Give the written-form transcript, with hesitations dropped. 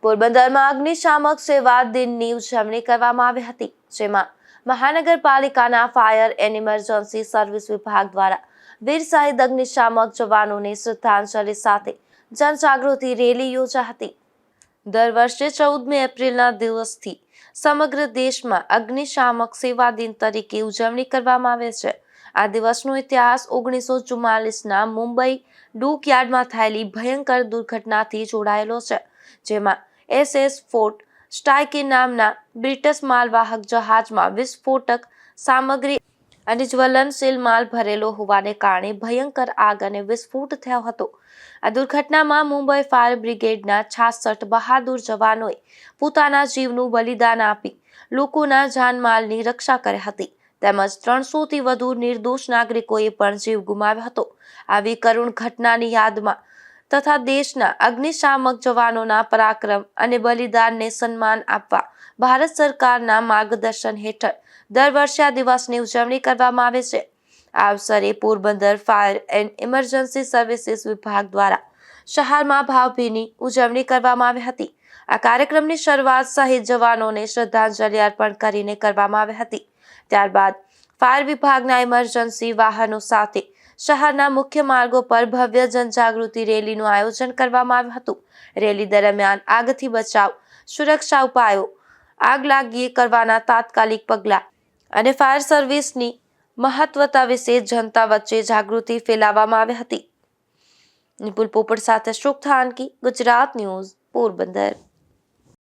પોરબંદરમાં અગ્નિશામક સેવા દિનની ઉજવણી કરવામાં આવી હતી, જેમાં મહાનગરપાલિકાના ફાયર એન્ડ ઇમરજન્સી સર્વિસ વિભાગ દ્વારા વીર શહીદ અગ્નિશામક જવાનોને શ્રદ્ધાંજલિ સાથે જનજાગૃતિ રેલી યોજાઈ હતી। દર વર્ષે 14 એપ્રિલના દિવસથી સમગ્ર દેશમાં અગ્નિશામક સેવા દિન તરીકે ઉજવણી કરવામાં આવે છે। આ દિવસનો ઇતિહાસ 1944ના મુંબઈ ડોકયાર્ડમાં થયેલી ભયંકર દુર્ઘટનાથી જોડાયેલો છે, જેમાં SS ફોર્ટ સ્ટાઇકી નામના બ્રિટિશ માલવાહક જહાજમાં વિસ્ફોટક સામગ્રી અને જ્વલનશીલ માલ ભરેલો હોવાને કારણે ભયંકર આગ અને વિસ્ફોટ થયો હતો। આ દુર્ઘટનામાં મુંબઈ ફાયર બ્રિગેડના 66 બહાદુર જવાનોએ પોતાના જીવનું બલિદાન આપી લોકોના જાનમાલની રક્ષા કરી હતી, તેમજ 300થી વધુ નિર્દોષ નાગરિકોએ પણ જીવ ગુમાવ્યો હતો। આવી કરુણ ઘટનાની યાદમાં તથા દેશના અગ્નિશામક જવાનોના પરાક્રમ અને બલિદાનને સન્માન આપવા ભારત સરકારના માર્ગદર્શન હેઠળ દર વર્ષે આ દિવસની ઉજવણી કરવામાં આવે છે। આ અવસરે Porbandar fire and emergency services વિભાગ દ્વારા શહેરમાં ભાવભીની ઉજવણી કરવામાં આવી હતી। આ કાર્યક્રમની શરૂઆત શહીદ જવાનોને શ્રદ્ધાંજલિ અર્પણ કરીને કરવામાં આવી હતી। ત્યારબાદ ફાયર વિભાગના ઇમરજન્સી વાહનો સાથે શહેરના મુખ્ય માર્ગો પર ભવ્ય જનજાગૃતિ રેલીનું આયોજન કરવામાં આવ્યું હતું। રેલી દરમિયાન આગથી બચાવ, સુરક્ષા ઉપાયો, આગ લાગીએ કરવાના તાત્કાલિક પગલાં અને ફાયર સર્વિસની મહત્વતા વિશે જનતા વચ્ચે જાગૃતિ ફેલાવવામાં આવી હતી। નિપુલ પોપટ સાથે અશોક થાનકી, ગુજરાત ન્યૂઝ, પોરબંદર।